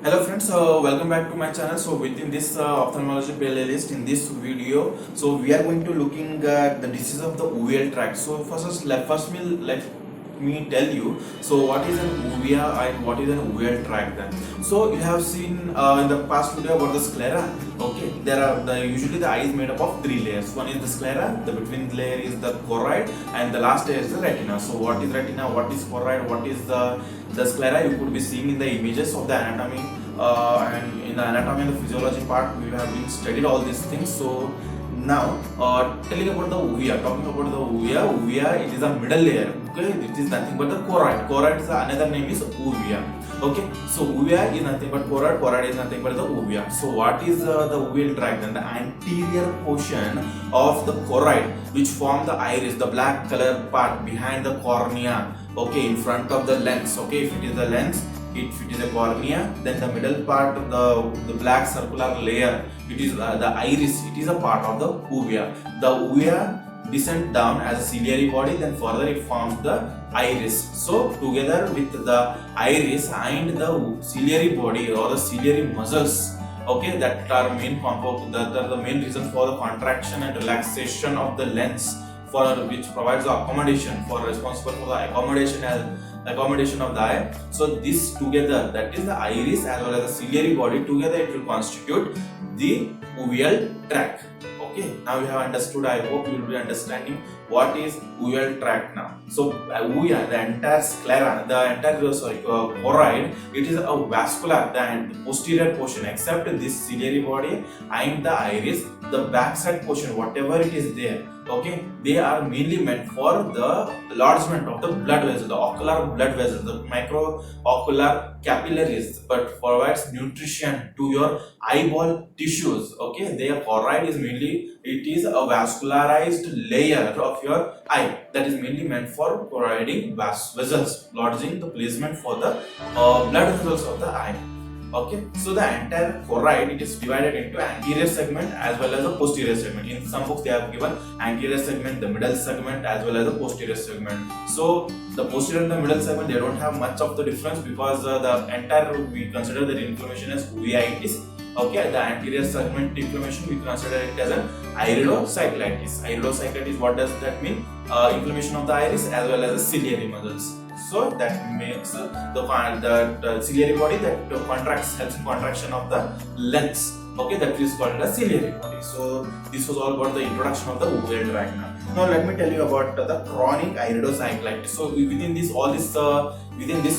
Hello friends, welcome back to my channel. So within this ophthalmology playlist, in this video, so we are going to looking at the disease of the uveal tract. So let me tell you. So what is an uvea and what is an uveal tract then? So you have seen in the past video about the sclera. Okay, there are usually the eye is made up of three layers. One is the sclera, the between layer is the choroid, and the last layer is the retina. So what is retina? What is choroid? What is the sclera? You could be seeing in the images of the anatomy. And in the anatomy and the physiology part, we have been studied all these things. So now telling about the uvea, talking about the uvea, it is a middle layer. Okay, it is nothing but the choroid. Choroid is another name is uvea. Okay, so uvea is nothing but choroid is nothing but the uvea. So what is the uveal tract? Then the anterior portion of the choroid, which form the iris, the black color part behind the cornea. Okay, in front of the lens. Okay, if it is the lens, if it is a cornea, then the middle part of the black circular layer, it is the iris, it is a part of the uvea. The uvea descends down as a ciliary body, then further it forms the iris. So together with the iris and the ciliary body or the ciliary muscles, okay, that are main component, that are the main reason for the contraction and relaxation of the lens, for which provides the accommodation, for responsible for the accommodation of the eye. So this together, that is the iris as well as the ciliary body, together it will constitute the uveal tract. Okay, now you have understood. I hope you will be understanding what is uveal tract now. So uvea, the entire sclera, the entire choroid, it is a vascular, the posterior portion, except this ciliary body and the iris, the backside portion, whatever it is there. Okay, they are mainly meant for the enlargement of the blood vessel, the ocular blood vessel, the microocular capillaries, but provides nutrition to your eyeball tissues. Okay, their choroid is mainly, it is a vascularized layer of your eye that is mainly meant for providing vessels, lodging the placement for the blood vessels of the eye. Okay, so the entire choroid, it is divided into anterior segment as well as a posterior segment. In some books they have given anterior segment, the middle segment as well as the posterior segment. So the posterior and the middle segment, they don't have much of the difference, because the entire, we consider the inflammation as uveitis. Okay, the anterior segment inflammation, we consider it as an iridocyclitis. Iridocyclitis, what does that mean? Inflammation of the iris as well as the ciliary muscles. So that makes the ciliary body that contracts, helps in contraction of the lens. Okay, that is called the ciliary body. So this was all about the introduction of the uveal tract. Now let me tell you about the chronic iridocyclitis. So within this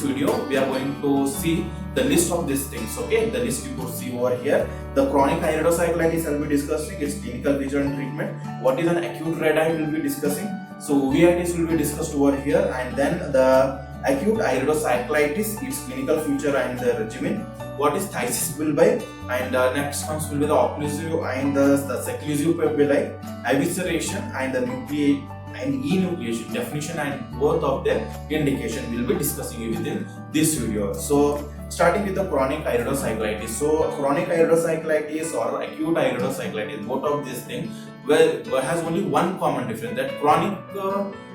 video, we are going to see the list of these things. Okay, the list you could see over here. The chronic iridocyclitis I will be discussing its clinical feature and treatment. What is an acute red eye we will be discussing. So uveitis will be discussed over here, and then the acute iridocyclitis, its clinical feature and the regimen. What is phthisis bulbi, and next comes will be the occlusive and the seclusive papillae, evisceration and the nuclei and enucleation definition, and both of their indication will be discussing within this video. So starting with the chronic iridocyclitis. So chronic iridocyclitis or acute iridocyclitis, both of these things has only one common difference, that chronic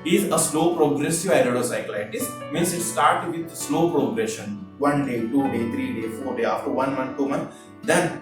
is a slow progressive iridocyclitis, means it starts with slow progression, 1 day, 2 day, 3 day, 4 day, after 1 month, 2 months, then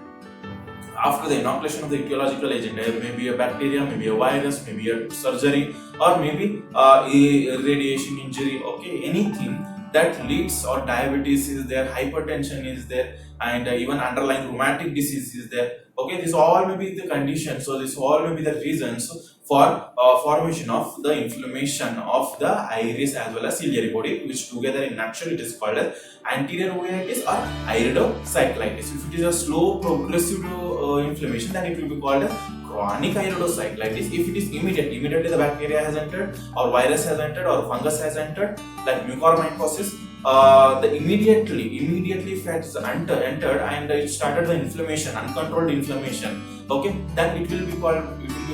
after the inoculation of the etiological agent, maybe a bacteria, maybe a virus, maybe a surgery, or maybe a radiation injury, okay, anything that leads, or diabetes is there, hypertension is there, and even underlying rheumatic disease is there. Okay, this all may be the condition. So this all may be the reasons for formation of the inflammation of the iris as well as ciliary body, which together in nutshell it is called as anterior uveitis or iridocyclitis. If it is a slow progressive inflammation, then it will be called as chronic iridocyclitis. If it is immediately the bacteria has entered, or virus has entered, or fungus has entered, like mucormycosis, the immediately if it has entered and it started the inflammation, uncontrolled inflammation, okay, then it will be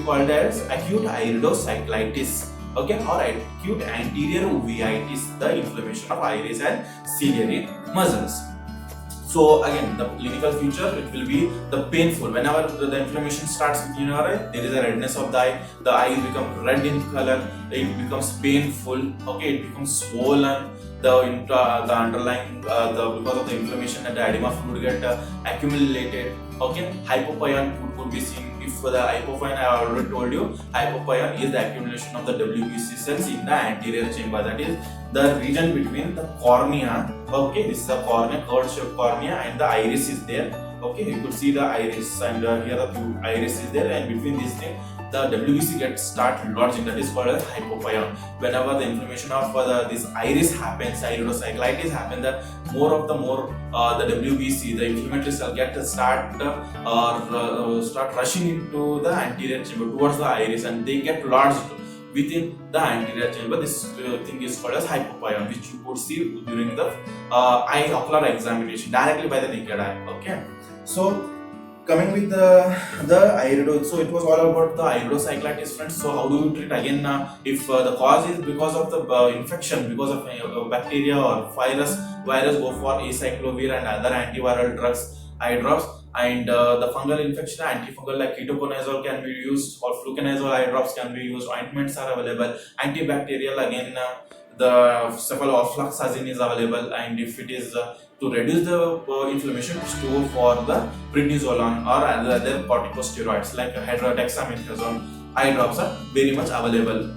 called as acute iridocyclitis. Okay, or acute anterior uveitis, the inflammation of iris and ciliary muscles. So again, the clinical feature, it will be the painful. Whenever the inflammation starts within your eye, there is a redness of the eye. The eyes become red in color. It becomes painful. Okay, it becomes swollen. The underlying because of the inflammation and the edema fluid get accumulated. Okay, hypopyon could be seen. If the hypopyon, I already told you, hypopyon is the accumulation of the WBC cells in the anterior chamber. That is the region between the cornea. Okay, this is the cornea, curved shaped cornea, and the iris is there. Okay, you could see the iris, and here the iris is there, and between these things the WBC gets start lodging. That is called as hypopyon. Whenever the inflammation of this iris happens, iridocyclitis happens, that the WBC, the inflammatory cell start rushing into the anterior chamber towards the iris, and they get lodged within the anterior chamber. This thing is called as hypopyon, which you could see during the eye ocular examination directly by the naked eye. Okay, so coming with the irido, so it was all about the iridocyclitis, friends. So how do you treat again? If the cause is because of the infection, because of bacteria or virus, go for acyclovir and other antiviral drugs, eye drops. And the fungal infection, antifungal like ketoconazole can be used, or fluconazole eye drops can be used. Ointments are available. Antibacterial, again the cephaloxazine is available. And if it is to reduce the inflammation, to go for the prednisolone or other corticosteroids like dexamethasone. Eye drops are very much available.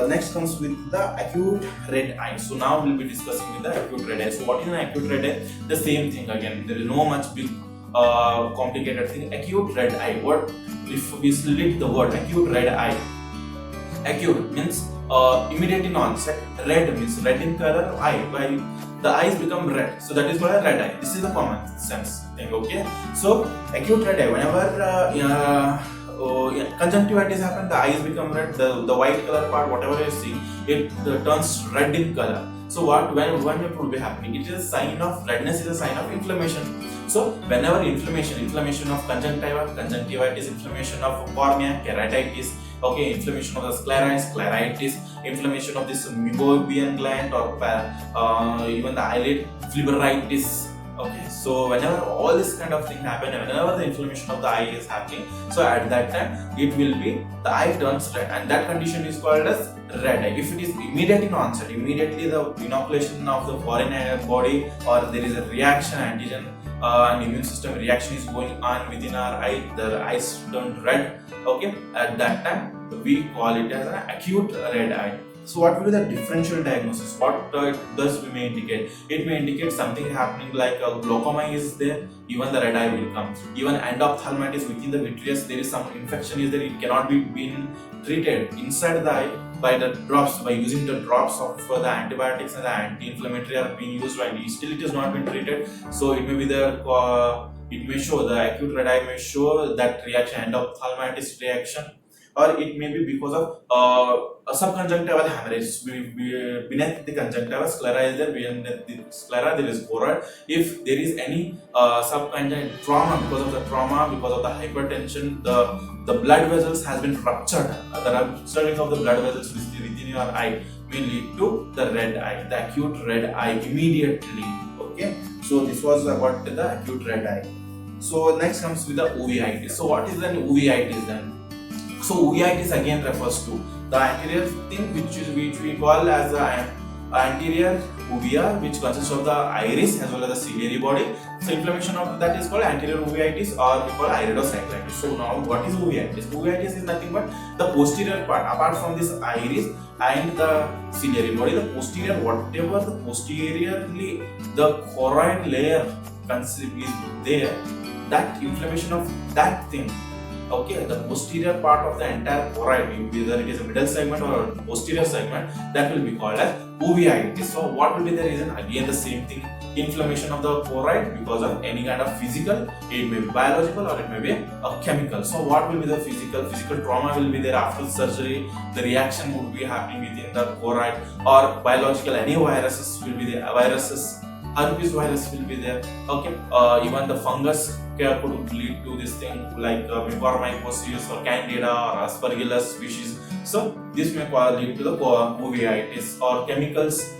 Next comes with the acute red eye. So now we'll be discussing with the acute red eye. So what is an acute red eye? The same thing again. There is no much big complicated thing. Acute red eye. What if we split the word acute red eye? Acute means immediate in onset. Red means red in color. Eye, the eyes become red, so that is called a red eye. This is the common sense thing. Okay, so acute red eye, whenever conjunctivitis happen, the eyes become red. The white color part, whatever you see, it turns red in color. So when it will be happening, it is a sign of redness, is a sign of inflammation. So whenever inflammation of conjunctivitis, inflammation of cornea, keratitis, okay, inflammation of the scleritis, inflammation of this meibomian gland, or even the eyelid, phlebitis. Okay, so whenever all this kind of thing happen, whenever the inflammation of the eye is happening, so at that time it will be the eye turns red, and that condition is called as red eye. If it is immediate in onset, immediately the inoculation of the foreign body, or there is a reaction, antigen and immune system reaction is going on within our eye, the eyes turn red. Okay, at that time we call it as an acute red eye. So what will be the differential diagnosis? What does we may indicate? It may indicate something happening like glaucoma is there, even the red eye will come. Even endophthalmitis, within the vitreous there is some infection is there, it cannot be been treated inside the eye by the drops, by using the drops of the antibiotics and the anti-inflammatory are being used, right? Still it is not been treated. So it may be the it may show, the acute red eye may show that reaction, endophthalmitis reaction, or it may be because of a subconjunctival hemorrhage beneath the conjunctiva. Sclera is there, beneath the sclera there is choroid. If there is any subconjunctival trauma, because of the trauma, because of the hypertension, the blood vessels has been ruptured. The rupturing of the blood vessels within your eye may lead to the red eye, the acute red eye immediately. Okay, so this was about the acute red eye. So next comes with the uveitis. So what is an uveitis then? So uveitis again refers to the anterior thing which we call as the anterior uvea, which consists of the iris as well as the ciliary body. So inflammation of that is called anterior uveitis, or we call iridocyclitis. So now what is uveitis? Uveitis is nothing but the posterior part, apart from this iris and the ciliary body, the posterior, whatever the posteriorly the choroid layer is there, that inflammation of that thing. Okay, the posterior part of the entire choroid, whether it is a middle segment or a posterior segment, that will be called as uveitis. So what will be the reason? Again the same thing, inflammation of the choroid because of any kind of physical, it may be biological or it may be a chemical. So what will be the physical trauma will be there after surgery, the reaction would be happening within the choroid, or biological, any viruses will be there, herpes virus will be there. Okay, even the fungus could lead to this thing like mucormycosis or candida or aspergillus species. So this may lead to the uveitis, or chemicals,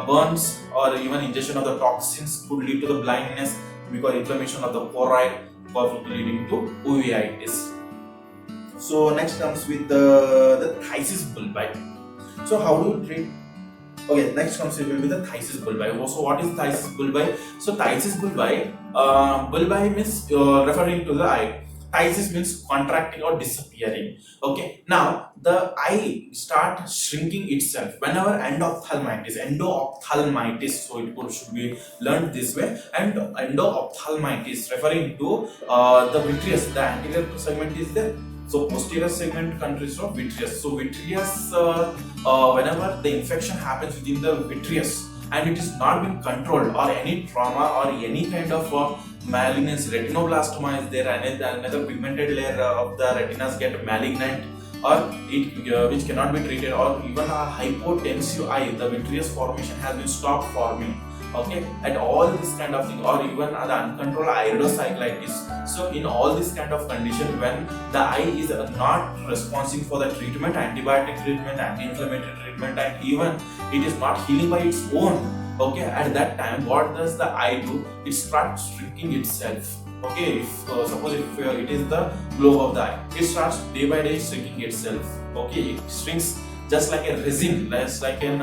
burns or even ingestion of the toxins could lead to the blindness because inflammation of the choroid leading to uveitis. So next comes with the phthisis bulbi. So how do you treat? Okay, next comes will be the phthisis bulbi. So what is phthisis bulbi? So phthisis bulbi, bulbi means referring to the eye. Phthisis means contracting or disappearing. Okay, now the eye start shrinking itself whenever endophthalmitis, so it should be learned this way. And endophthalmitis referring to the vitreous, the anterior segment is there. So posterior segment consists of vitreous. So vitreous, whenever the infection happens within the vitreous and it is not being controlled, or any trauma or any kind of malignancy, retinoblastoma is there, and another pigmented layer of the retinas get malignant, or it which cannot be treated, or even a hypotensive eye, the vitreous formation has been stopped forming. Okay, and all this kind of thing, or even the uncontrolled iridocyclitis. So in all this kind of condition, when the eye is not responding for the treatment, antibiotic treatment, anti-inflammatory treatment, and even it is not healing by its own, okay, at that time what does the eye do? It starts shrinking itself. Okay, if suppose if it is the globe of the eye, it starts day by day shrinking itself. Okay, it shrinks just like a resin, just like an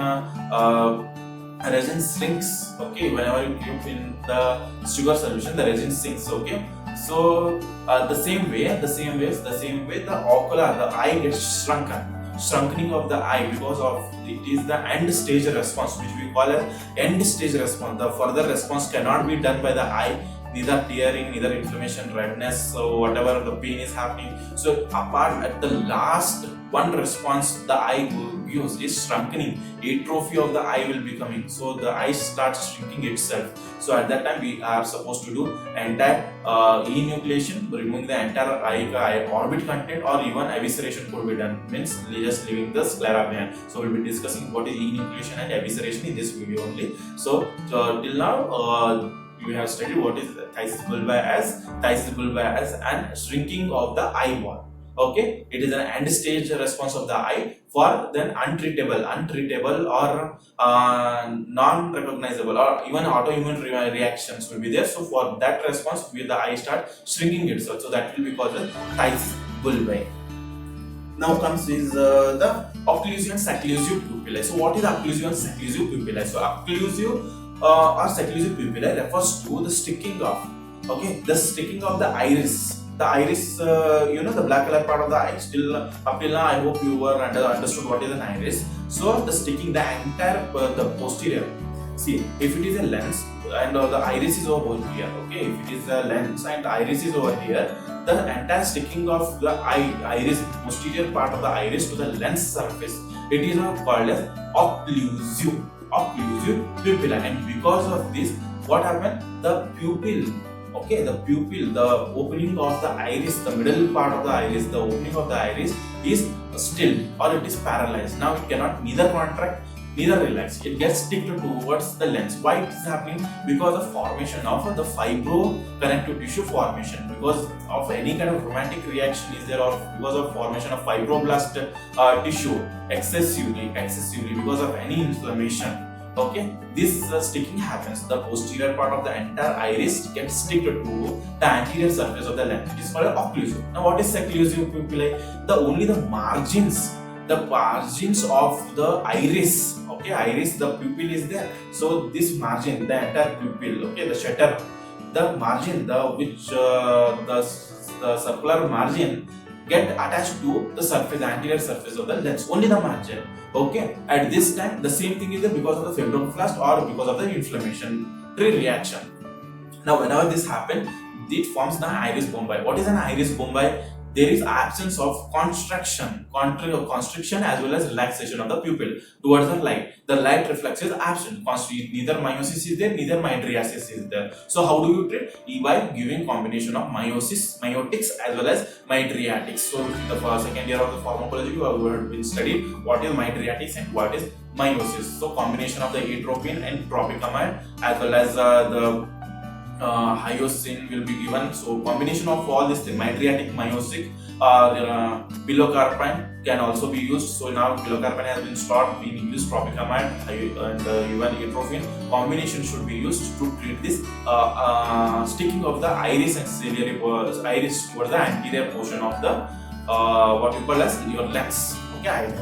resin shrinks. Okay, whenever you keep in the sugar solution, the resin sinks. Okay, so the same way the ocular, the eye gets shrinking of the eye, because of it is the end stage response, which we call as end stage response. The further response cannot be done by the eye, neither tearing, neither inflammation, redness, so whatever the pain is happening. So apart at the last one response the eye gives is shrinking. Atrophy of the eye will be coming. So the eye starts shrinking itself. So at that time we are supposed to do entire enucleation, removing the entire eye orbit content, or even evisceration could be done. Means just leaving the sclera behind. So we'll be discussing what is enucleation and evisceration in this video only. So till now we have studied what is phthisis bulbi as and shrinking of the eye wall. Okay, it is an end stage response of the eye for then untreatable or non-recognizable or even autoimmune reactions will be there. So for that response, the eye start shrinking itself. So that will be called the phthisis bulbi. Now comes is the occlusive and seclusive pupillae. So what is occlusive and seclusive pupillae? So occlusive or seclusive pupillae refers to the sticking of, okay, the sticking of the iris. The iris, the black color part of the eye. Still up till now, I hope you were understood what is an iris. So the sticking, the entire the posterior. See, if it is a lens and the iris is over here, okay. If it is a lens and the iris is over here, the entire sticking of the iris, posterior part of the iris to the lens surface, it is called as occlusive pupilla. And because of this, what happened? The pupil. Okay, the pupil, the opening of the iris, the middle part of the iris, the opening of the iris is still or it is paralyzed. Now it cannot neither contract, neither relax. It gets stick towards the lens. Why it is happening? Because of formation of the fibroconnective tissue formation. Because of any kind of rheumatic reaction is there, or because of formation of fibroblast tissue excessively because of any inflammation. Okay, this sticking happens. The posterior part of the entire iris gets stick to the anterior surface of the lens. It is called occlusive. Now, what is seclusive pupillae? Only the margins of the iris. Okay, iris, the pupil is there. So this margin, the entire pupil, okay, the shutter, the margin, the circular margin get attached to the surface, the anterior surface of the lens. Only the margin. Okay, at this time the same thing is there because of the fibroblast or because of the inflammatory reaction. Now whenever this happens, it forms the iris bombi. What is an iris bombi? There is absence of constriction as well as relaxation of the pupil towards the light. The light reflex is absent. Neither meiosis is there, neither mydriasis is there. So how do you treat? By giving combination of miotics as well as mydriatics. So in the second year of the pharmacology, we have been studied what is mydriatics and what is meiosis. So combination of the atropine and tropicamide as well as the hyoscine will be given. So combination of all this, the mydriatic myotic or pilocarpine can also be used. So now pilocarpine has been stopped being used, tropicamide and even atropine combination should be used to treat this sticking of the iris and ciliary iris towards the anterior portion of the what you call as your lens. Okay.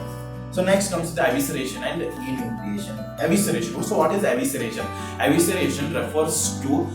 So next comes the evisceration and enucleation. Evisceration. So what is evisceration? Evisceration refers to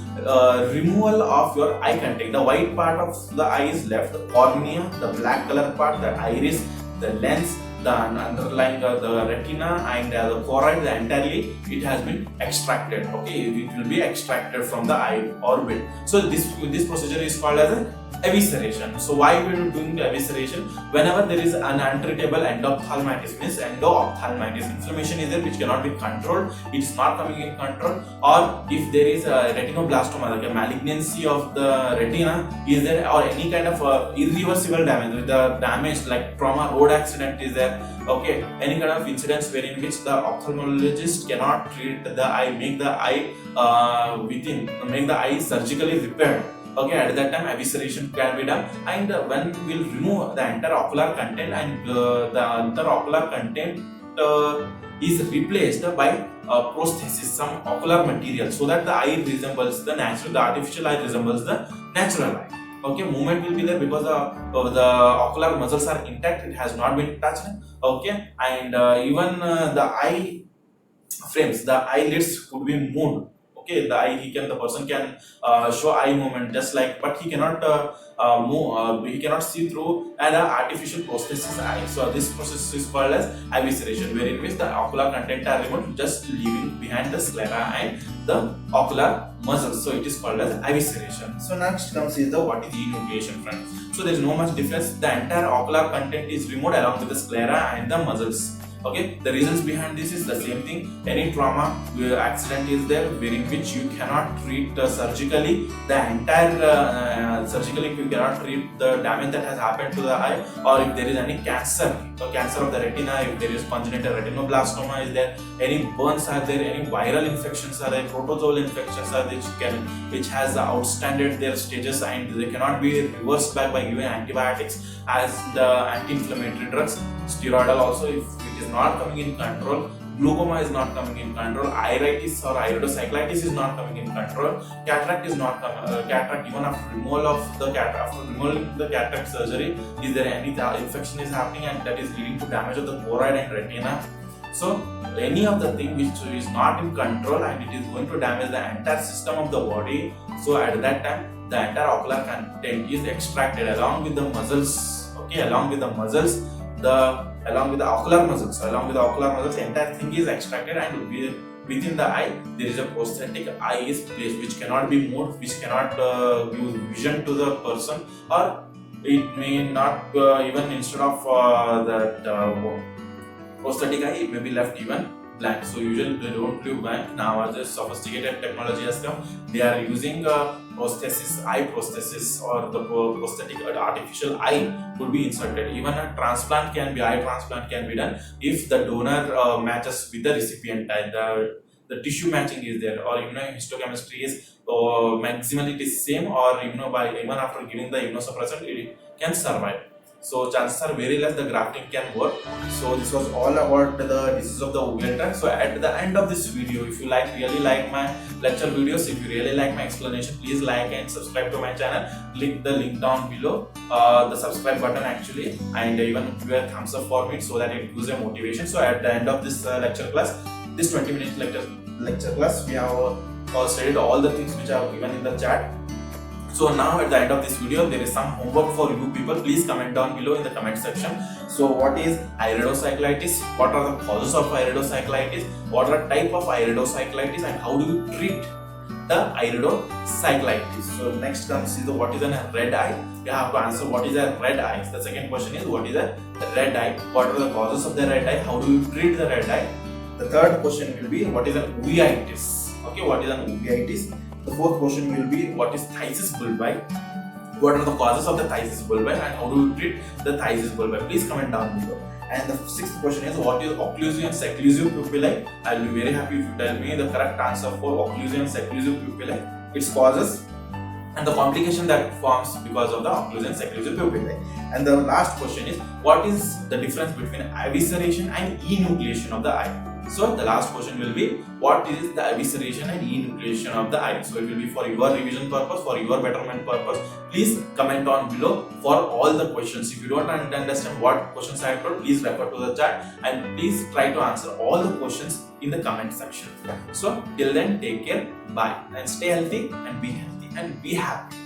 removal of your eye contact. The white part of the eye is left, the cornea, the black color part, the iris, the lens, the underlying the retina and the choroid, the entirely it has been extracted. Okay, it will be extracted from the eye orbit. So this procedure is called as an evisceration. So why we are doing the evisceration? Whenever there is an untreatable endophthalmitis, means endo-ophthalmitis, inflammation is there which cannot be controlled, it is not coming in control, or if there is a retinoblastoma, like a malignancy of the retina is there, or any kind of irreversible damage, with the damage like trauma, road accident is there, okay, any kind of incidents wherein which the ophthalmologist cannot treat the eye, make the eye make the eye surgically repaired. Okay, at that time evisceration can be done, and when we'll remove the entire ocular content and the entire ocular content is replaced by prosthesis, some ocular material, so that the eye resembles the natural, the artificial eye resembles the natural eye. Okay, movement will be there because the ocular muscles are intact, it has not been touched. Okay, and even the eye frames, the eyelids could be moved. Okay, the person can show eye movement just like, but he cannot move, he cannot see through an artificial prosthesis eye. So this process is called as evisceration, wherein which the ocular content are removed, just leaving behind the sclera and the ocular muscles. So it is called as evisceration. So next comes is the what is enucleation, friends. So there is no much difference. The entire ocular content is removed along with the sclera and the muscles. Okay, the reasons behind this is the same thing. Any trauma accident is there wherein which you cannot treat surgically the entire surgically you cannot treat the damage that has happened to the eye, or if there is any cancer, cancer of the retina, if there is congenital retinoblastoma is there, any burns are there, any viral infections are there, protozoal infections are there which has outstanded their stages and they cannot be reversed back by giving antibiotics as the anti-inflammatory drugs, steroidal also, if it is not coming in control, glaucoma is not coming in control, iritis or iridocyclitis is not coming in control, cataract is not coming, cataract even after removal of the cataract, after removing the cataract surgery, is there any infection is happening and that is leading to damage of the choroid and retina. So any of the thing which is not in control and it is going to damage the entire system of the body, so at that time the entire ocular content is extracted along with the muscles. Okay, along with the muscles, along with the ocular muscles, entire thing is extracted, and within the eye there is a prosthetic eye is placed which cannot be moved, which cannot give vision to the person, or it may not even instead of that prosthetic eye, it may be left even blank. So usually they don't leave blank. Nowadays sophisticated technology has come. They are using prosthesis, eye prosthesis, or the prosthetic artificial eye could be inserted. Even a transplant can be, eye transplant can be done if the donor matches with the recipient eye. The tissue matching is there, or histochemistry is maximally it is same, or by even after giving the immunosuppressant it can survive. So chances are very less the grafting can work. So this was all about the disease of the uveal tract. So at the end of this video, if you really like my lecture videos, if you really like my explanation, please like and subscribe to my channel. Click the link down below, the subscribe button actually, and even give a thumbs up for me so that it gives a motivation. So at the end of this lecture class, this 20-minute lecture class, we have studied all the things which are given in the chat. So now at the end of this video, there is some homework for you people. Please comment down below in the comment section. So what is iridocyclitis? What are the causes of iridocyclitis? What are type of iridocyclitis and how do you treat the iridocyclitis? So next comes is what is a red eye. You have to answer what is a red eye. The second question is what is a red eye? What are the causes of the red eye? How do you treat the red eye? The third question will be what is an uveitis? Okay, what is an uveitis? The fourth question will be what is phthisis bulbi? What are the causes of the phthisis bulbi and how do you treat the phthisis bulbi? Please comment down below. And the sixth question is what is occlusive and seclusive pupillae? I will be very happy if you tell me the correct answer for occlusive and seclusive pupillae. its causes, and the complication that forms because of the occlusion seclusive pupillae. And the last question is, what is the difference between evisceration and enucleation of the eye? So the last question will be, what is the evisceration and enucleation of the eye? So it will be for your revision purpose, for your betterment purpose. Please comment on below for all the questions. If you don't understand what questions I have put, please refer to the chat and please try to answer all the questions in the comment section. So till then, take care, bye, and stay healthy and be happy.